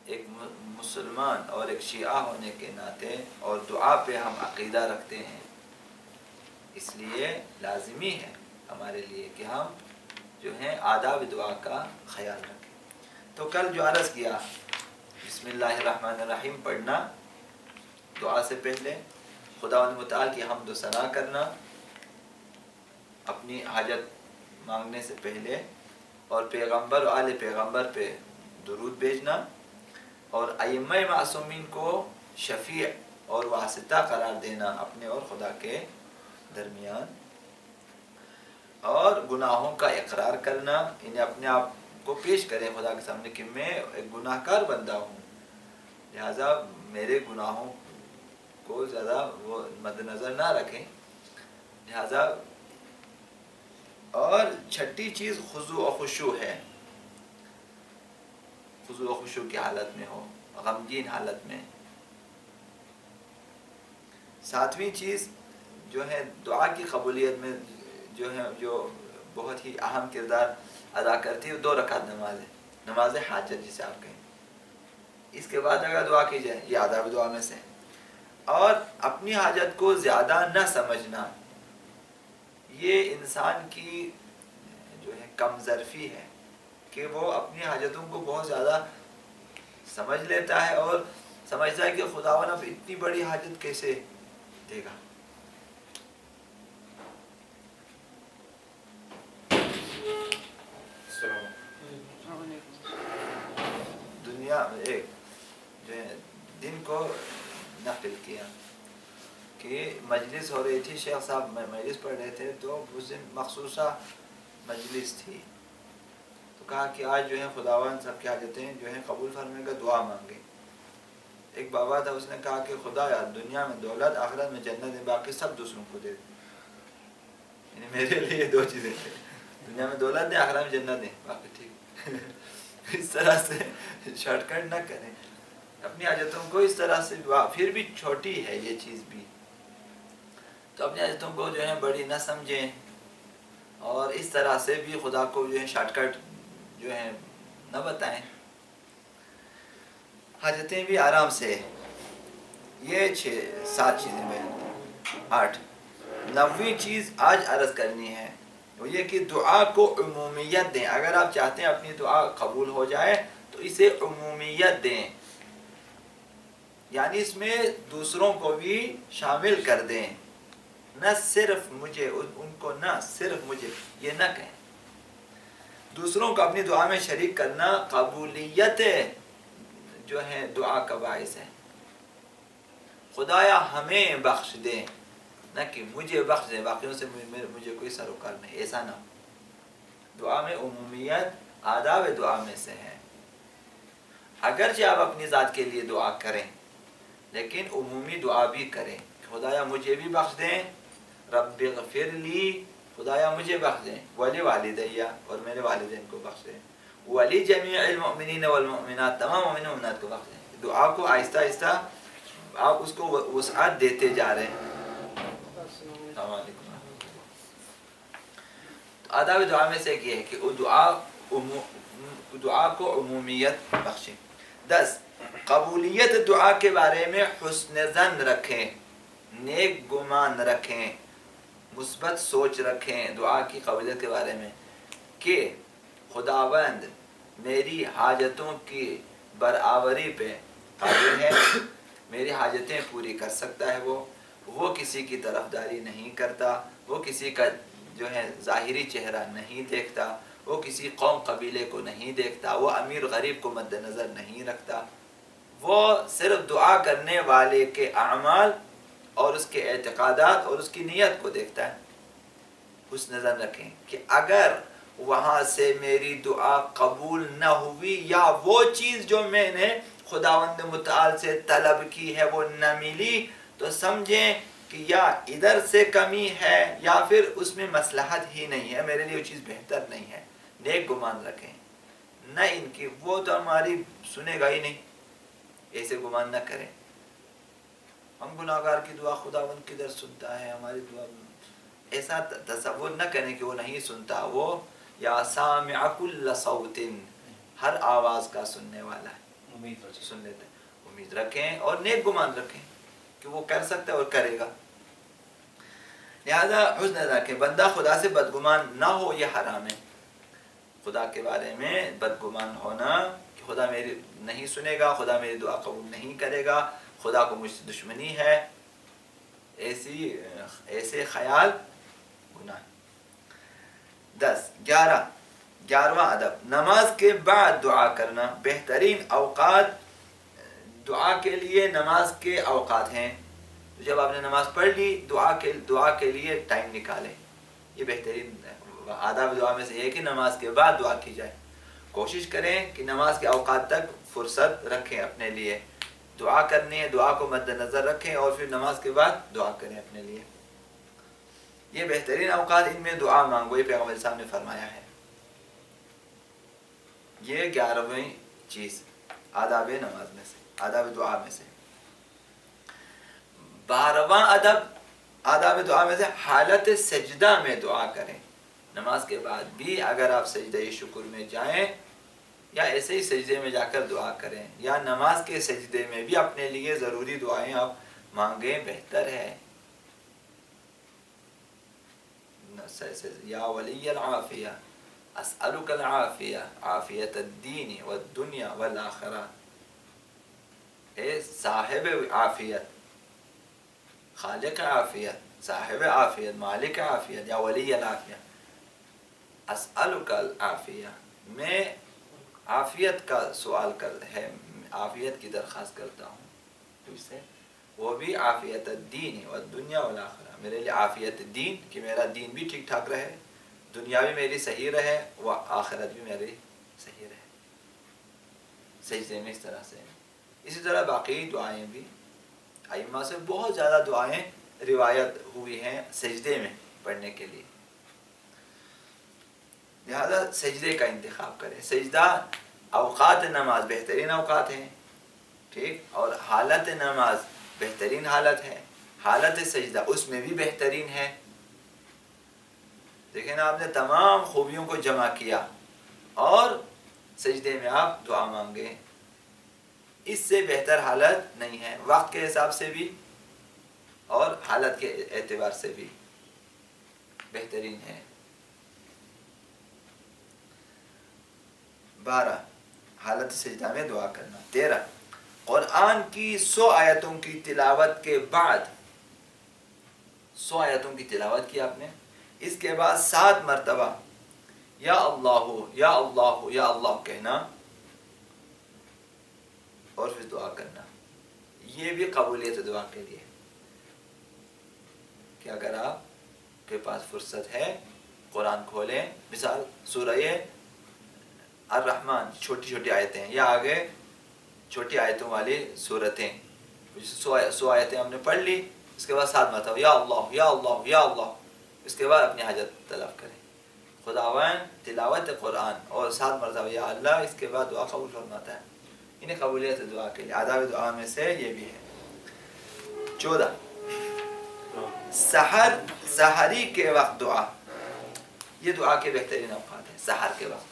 ایک مسلمان اور ایک شیعہ ہونے کے ناطے اور دعا پہ ہم عقیدہ رکھتے ہیں، اس لیے لازمی ہے ہمارے لیے کہ ہم جو ہیں آداب دعا کا خیال رکھیں۔ تو کل جو عرض کیا بسم اللہ الرحمن الرحیم پڑھنا دعا سے پہلے، خداوند متعال کی حمد و ثنا کرنا اپنی حاجت مانگنے سے پہلے، اور پیغمبر و آل پیغمبر پہ درود بھیجنا، اور ائمہ معصومین کو شفیع اور واسطہ قرار دینا اپنے اور خدا کے درمیان، اور گناہوں کا اقرار کرنا، انہیں اپنے آپ کو پیش کریں خدا کے سامنے کہ میں ایک گناہ کار بندہ ہوں، لہذا میرے گناہوں کو زیادہ وہ مد نظر نہ رکھیں، لہذا۔ اور چھٹی چیز خضوع و خشوع ہے، خضوع و خشوع کی حالت میں ہو، غمگین حالت میں۔ ساتویں چیز جو ہے دعا کی قبولیت میں جو ہے جو بہت ہی اہم کردار ادا کرتی ہے، 2 رکعت نماز ہے، نماز حاجت جسے آپ کہیں، اس کے بعد اگر دعا کی جائے یہ آداب دعا میں سے۔ اور اپنی حاجت کو زیادہ نہ سمجھنا، یہ انسان کی جو ہے کم ظرفی ہے کہ وہ اپنی حاجتوں کو بہت زیادہ سمجھ لیتا ہے اور سمجھتا ہے کہ خداوند اب اتنی بڑی حاجت کیسے دے گا۔ دنیا میں ایک جو ہے دن کو نقل کیا کہ مجلس ہو رہی تھی، شیخ صاحب مجلس پڑھ رہے تھے، تو اس دن مخصوصہ مجلس تھی، تو کہا کہ آج جو ہے خداوند سب کی حاجتیں جو ہیں قبول فرمائے گا، دعا مانگے۔ ایک بابا تھا، اس نے کہا کہ خدا یار دنیا میں دولت، آخرت میں جنت ہے، باقی سب دوسروں کو دے دے، یعنی میرے لیے 2 چیزیں تھے، دنیا میں دولت دے، آخرت میں جنت دے، باقی ٹھیک۔ اس طرح سے شارٹ کٹ نہ کریں اپنی حاجتوں کو، اس طرح سے پھر بھی چھوٹی ہے یہ چیز بھی، تو اپنی حاجتوں کو جو ہے بڑی نہ سمجھیں، اور اس طرح سے بھی خدا کو جو ہے شارٹ کٹ جو ہے نہ بتائیں، حاجتیں بھی آرام سے۔ یہ 7 چیزیں میں 8۔ 9ویں چیز آج عرض کرنی ہے وہ یہ کہ دعا کو عمومیت دیں، اگر آپ چاہتے ہیں اپنی دعا قبول ہو جائے تو اسے عمومیت دیں، یعنی اس میں دوسروں کو بھی شامل کر دیں، نہ صرف مجھے، ان کو نہ صرف مجھے یہ نہ کہیں، دوسروں کو اپنی دعا میں شریک کرنا قبولیت جو ہے دعا کا باعث ہے۔ خدایا ہمیں بخش دے، نہ کہ مجھے بخش دے، باقیوں سے مجھے کوئی سروکار نہیں، ایسا نہ ہو۔ دعا میں عمومیت آداب دعا میں سے ہے، اگرچہ آپ اپنی ذات کے لیے دعا کریں لیکن عمومی دعا بھی کریں، خدایا مجھے بھی بخش دیں، رب اغفر لی، خدایا مجھے بخش دیں، ولی والدیہ، اور میرے والدین کو بخش دیں، ولی جمیع المؤمنین والمؤمنات، تمام مومنین و مومنات کو بخش دیں۔ دعا کو آہستہ آہستہ آپ اس کو وسعت دیتے جا رہے ہیں۔ السلام علیکم۔ تو آداب دعا میں سے ایک یہ ہے کہ دعا کو عمومیت بخشیں۔ 10، قبولیت دعا کے بارے میں حسن ظن رکھیں، نیک گمان رکھیں، مثبت سوچ رکھیں دعا کی قبولیت کے بارے میں کہ خداوند میری حاجتوں کی برآوری پہ قادر ہے، میری حاجتیں پوری کر سکتا ہے، وہ کسی کی طرفداری نہیں کرتا، وہ کسی کا جو ہے ظاہری چہرہ نہیں دیکھتا، وہ کسی قوم قبیلے کو نہیں دیکھتا، وہ امیر غریب کو مد نظر نہیں رکھتا، وہ صرف دعا کرنے والے کے اعمال اور اس کے اعتقادات اور اس کی نیت کو دیکھتا ہے۔ حسن ظن رکھیں کہ اگر وہاں سے میری دعا قبول نہ ہوئی یا وہ چیز جو میں نے خداوند متعال سے طلب کی ہے وہ نہ ملی، تو سمجھیں کہ یا ادھر سے کمی ہے یا پھر اس میں مصلحت ہی نہیں ہے، میرے لیے وہ چیز بہتر نہیں ہے۔ نیک گمان رکھیں، نہ ان کی وہ تو ہماری سنے گا ہی نہیں، ایسے گمان نہ کریں۔ ہم گناہگار کی دعا خداوند کدھر سنتا ہے، ہماری دعا ایسا تصور نہ کریں کہ وہ نہیں سنتا، وہ یا سامع کل صوت، ہر آواز کا سننے والا ہے۔ سن لیتے ہیں. امید رکھیں اور نیک گمان رکھیں کہ وہ کر سکتا ہے اور کرے گا. لہذا حسن رکھیں. بندہ خدا سے بدگمان نہ ہو یہ حرام ہے. خدا کے بارے میں بدگمان ہونا کہ خدا میری نہیں سنے گا, خدا میری دعا قبول نہیں کرے گا, خدا کو مجھ سے دشمنی ہے, ایسے خیال گناہ. 11واں ادب, نماز کے بعد دعا کرنا. بہترین اوقات دعا کے لیے نماز کے اوقات ہیں. جب آپ نے نماز پڑھ لی دعا کے لیے ٹائم نکالیں. یہ بہترین آداب دعا میں سے یہ ہے کہ نماز کے بعد دعا کی جائے. کوشش کریں کہ نماز کے اوقات تک فرصت رکھیں اپنے لیے. دعا کرنی ہے, دعا کو مد نظر رکھیں اور پھر نماز کے بعد دعا کریں اپنے لیے. یہ بہترین اوقات, ان میں دعا مانگو, یہ پیغمبر صاحب نے فرمایا ہے. یہ 11ویں چیز آداب نماز میں سے, آداب دعا میں سے. 12واں ادب آداب دعا میں سے حالت سجدہ میں دعا کریں. نماز کے بعد بھی اگر آپ سجدہ شکر میں جائیں یا ایسے ہی سجدے میں جا کر دعا کریں, یا نماز کے سجدے میں بھی اپنے لیے ضروری دعائیں آپ مانگیں, بہتر ہے. یا ولی العافیہ اسألک العافیہ عافیت الدین والدنیا والآخرہ. اے صاحب عافیت, خالق عافیت, صاحب عافیت, مالک عافیت, یا ولی العافیہ, اسألک العافیہ, میں عافیت کا سوال عافیت کی درخواست کرتا ہوں تجھ سے, وہ بھی عافیت الدین والدنیا والآخرہ. میرے لیے عافیت دین کہ میرا دین بھی ٹھیک ٹھاک رہے, دنیا بھی میری صحیح رہے, وہ آخرت بھی میری صحیح رہے. سجدے میں اس طرح سے. اسی طرح باقی دعائیں بھی ائمہ سے بہت زیادہ دعائیں روایت ہوئی ہیں سجدے میں پڑھنے کے لیے. لہذا سجدے کا انتخاب کریں. سجدہ اوقات نماز بہترین اوقات ہیں, ٹھیک, اور حالت نماز بہترین حالت ہے. حالت سجدہ اس میں بھی بہترین ہے. دیکھیں نا, آپ نے تمام خوبیوں کو جمع کیا اور سجدے میں آپ دعا مانگے. اس سے بہتر حالت نہیں ہے, وقت کے حساب سے بھی اور حالت کے اعتبار سے بھی بہترین ہے. 12 حالت سجدہ میں دعا کرنا. 13 قرآن کی 100 آیتوں کی تلاوت کے بعد, 100 آیتوں کی تلاوت کی آپ نے, اس کے بعد 7 مرتبہ یا اللہ یا اللہ یا اللہ کہنا اور پھر دعا کرنا. یہ بھی قبولیت دعا کے لیے کہ اگر آپ کے پاس فرصت ہے قرآن کھولیں, مثال سورہ الرحمن چھوٹی چھوٹی آیتیں ہیں, یا آگے چھوٹی آیتوں والی صورتیں, 100 آیتیں ہم نے پڑھ لی, اس کے بعد 7 مرتبہ یا اللہ یا اللہ یا اللہ, اس کے بعد اپنی حاجت طلب کریں. خداوند تلاوت قرآن اور 7 مرتبہ یا اللہ, اس کے بعد دعا قبول فرماتا ہے. انہیں قبولیت دعا کے لیے آداب دعا میں سے یہ بھی ہے. 14 سحری کے وقت دعا. یہ دعا کے بہترین اوقات ہیں. سحر کے وقت,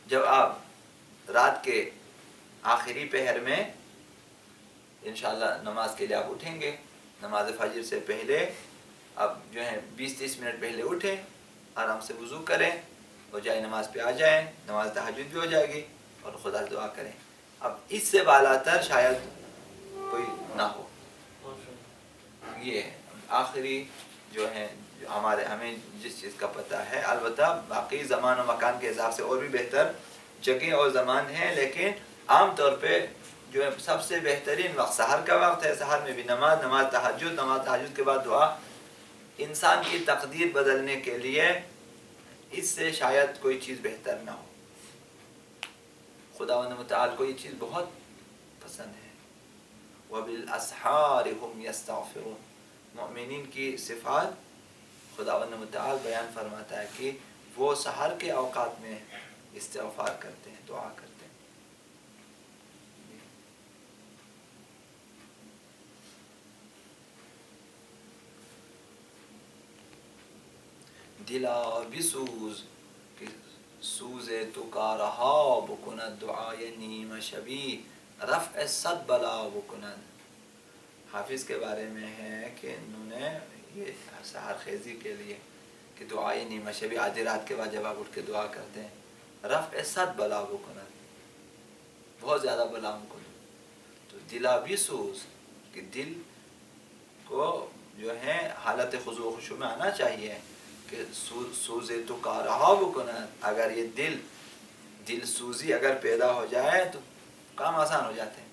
جب آپ رات کے آخری پہر میں انشاءاللہ نماز کے لیے آپ اٹھیں گے, نماز فجر سے پہلے اب جو ہے 20-30 منٹ پہلے اٹھیں, آرام سے وضو کریں اور جائے نماز پہ آ جائیں, نماز تہجد بھی ہو جائے گی اور خدا سے دعا کریں. اب اس سے بالا تر شاید کوئی نہ ہو. یہ آخری جو ہے ہمیں جس چیز کا پتہ ہے, البتہ باقی زمان و مکان کے حساب سے اور بھی بہتر جگہ اور زمان ہیں, لیکن عام طور پہ جو ہے سب سے بہترین وقت سحر کا وقت ہے. سحر میں بھی نماز تہجد کے بعد دعا. انسان کی تقدیر بدلنے کے لیے اس سے شاید کوئی چیز بہتر نہ ہو. خداوند متعال کو یہ چیز بہت پسند ہے. وَبِالْأَسْحَارِ هُمْ يَسْتَغْفِرُونَ. مؤمنین کی صفات خداوند متعال بیان فرماتا ہے کہ وہ سحر کے اوقات میں استغفار کرتے ہیں, دعا کرتے ہیں. دلا بسوز, سوز تو کا رہا بکند دعائے نیم شبی رفع صد بلا بکند. حافظ کے بارے میں ہے کہ انہوں نے یہ سحر خیزی کے لیے کہ دعائے نیمہ شبی آدھی رات کے بعد جب آپ اٹھ کے دعا کرتے ہیں رفع صد بلا بکند بہت زیادہ بلاؤں کو. تو دلا بھی سوز کہ دل کو جو ہے حالت خضوع و خشوع میں آنا چاہیے کہ سوز تو کا رہا بکند. اگر یہ دل سوزی اگر پیدا ہو جائے تو کام آسان ہو جاتے ہیں.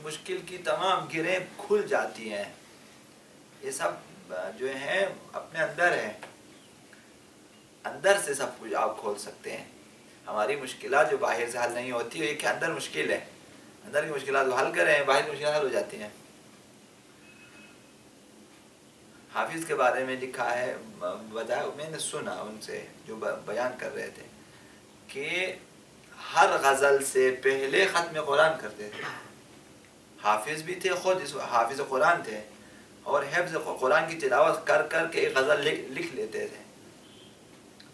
مشکل کی تمام گریں کھل جاتی ہیں. یہ سب جو ہے اپنے اندر ہے, اندر سے سب کچھ آپ کھول سکتے ہیں. ہماری مشکلات جو باہر سے حل نہیں ہوتی ہے یہ کہ اندر مشکل ہے, اندر کی مشکلات کو حل کریں باہر کی مشکلات حل ہو جاتی ہیں. حافظ کے بارے میں لکھا ہے, بتایا میں نے سنا ان سے جو بیان کر رہے تھے کہ ہر غزل سے پہلے ختم قرآن کرتے تھے. حافظ بھی تھے, خود حافظ قرآن تھے, اور حفظ قرآن کی تلاوت کر کر کے ایک غزل لکھ لیتے تھے.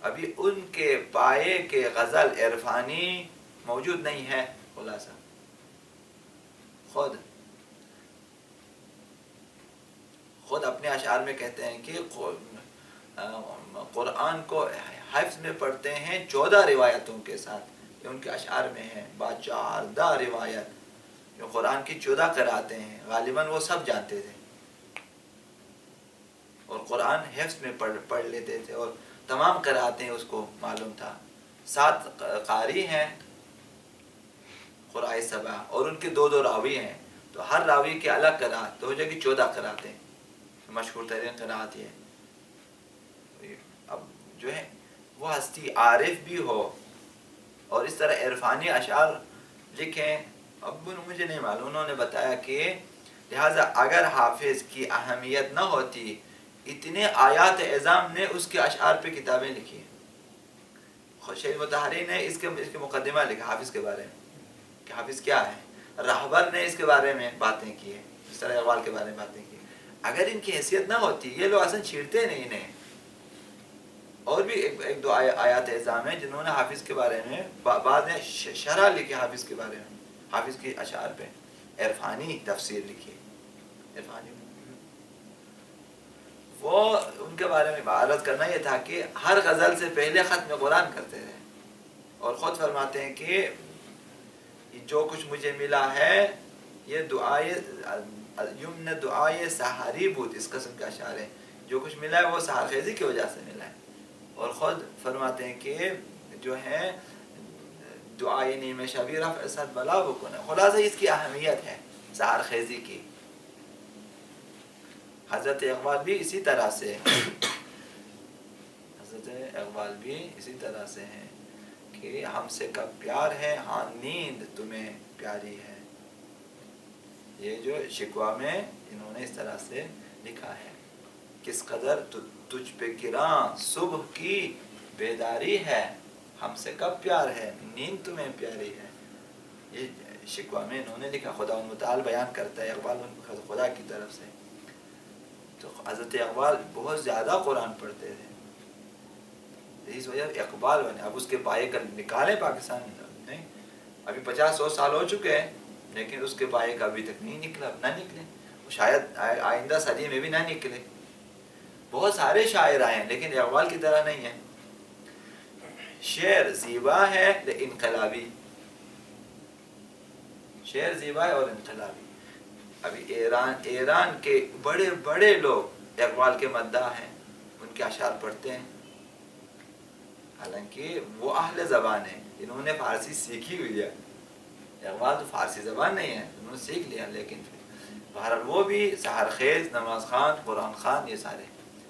ابھی ان کے پائے کے غزل عرفانی موجود نہیں ہے. خلاصہ خود اپنے اشعار میں کہتے ہیں کہ قرآن کو حفظ میں پڑھتے ہیں 14 روایتوں کے ساتھ. یہ ان کے اشعار میں ہے 14 روایت جو قرآن کی 14 قراتیں ہیں. غالباً وہ سب جانتے تھے اور قرآن حفظ میں پڑھ لیتے تھے اور تمام قراتیں اس کو معلوم تھا. 7 قاری ہیں قراء 7 اور ان کے 2 راوی ہیں, تو ہر راوی کے الگ قرات تو ہو جائے گی 14 قراتیں. مشہور ترین قرات یہ. اب جو ہے وہ ہستی عارف بھی ہو اور اس طرح عرفانی اشعار لکھیں, اب مجھے نہیں معلوم, انہوں نے بتایا کہ لہٰذا اگر حافظ کی اہمیت نہ ہوتی اتنے آیات اعظام نے اس کے اشعار پہ کتابیں لکھی. شیخ مطہری نے اس کے مقدمہ لکھا حافظ کے بارے میں کہ حافظ کیا ہے. رہبر نے اس کے بارے میں باتیں کی ہیں, اس طرح اقبال کے بارے میں باتیں کی. اگر ان کی حیثیت نہ ہوتی یہ لوگ اصلا چھیڑتے نہیں انہیں. اور بھی ایک 2 آیات اعظام ہیں جنہوں نے حافظ کے بارے میں بعد نے شرح لکھی حافظ کے بارے میں, حافظ کی اشعار پہ عرفانی تفسیر لکھی عرفانی. وہ ان کے بارے میں عرض کرنا یہ تھا کہ ہر غزل سے پہلے ختم قرآن کرتے تھے اور خود فرماتے ہیں کہ جو کچھ مجھے ملا ہے یہ دعائے یمن دعائے سحری بود, اس قسم کے اشعار ہیں. جو کچھ ملا ہے وہ سحر خیزی کی وجہ سے ملا ہے. اور خود فرماتے ہیں کہ جو ہے دعائے نیم شبی رفع صد بلا بکند. خلاصہ اس کی اہمیت ہے سحر خیزی کی. حضرت اقبال بھی اسی طرح سے ہیں کہ ہم سے کب پیار ہے ہاں نیند تمہیں پیاری ہے. یہ جو شکوہ میں انہوں نے اس طرح سے لکھا ہے. کس قدر تجھ پہ گراں صبح کی بیداری ہے, ہم سے کب پیار ہے نیند تمہیں پیاری ہے. یہ شکوہ میں انہوں نے لکھا. خدا متعال بیان کرتا ہے اقبال خدا کی طرف سے. تو حضرت اقبال بہت زیادہ قرآن پڑھتے تھے, اس وجہ اقبال بنے. اب اس کے پائے کا نکالے پاکستان نہیں, ابھی 50-100 سال ہو چکے ہیں لیکن اس کے پائے کا ابھی تک نہیں نکلا, نہ نکلے, شاید آئندہ صدی میں بھی نہ نکلے. بہت سارے شاعر آئے ہیں لیکن اقبال کی طرح نہیں ہے. شعر زیبا ہے لیکن انقلابی, شعر زیبا ہے اور انقلابی. ابھی ایران کے بڑے بڑے لوگ اقبال کے مداح ہیں, ان کے اشعار پڑھتے ہیں, حالانکہ وہ اہل زبان ہیں, انہوں نے فارسی سیکھی ہوئی ہے. اقبال تو فارسی زبان نہیں ہے, انہوں نے سیکھ لیا, لیکن بہرحال وہ بھی سحر خیز, نماز خوان, قرآن خوان, یہ سارے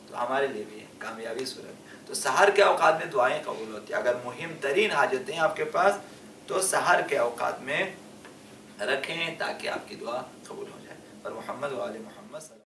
تو ہمارے لیے بھی ہے کامیابی صورت. تو سحر کے اوقات میں دعائیں قبول ہوتی ہیں. اگر مہم ترین حاجتیں آپ کے پاس تو سحر کے اوقات میں رکھیں تاکہ آپ کی دعا قبول ہو جائے. اور محمد و آل محمد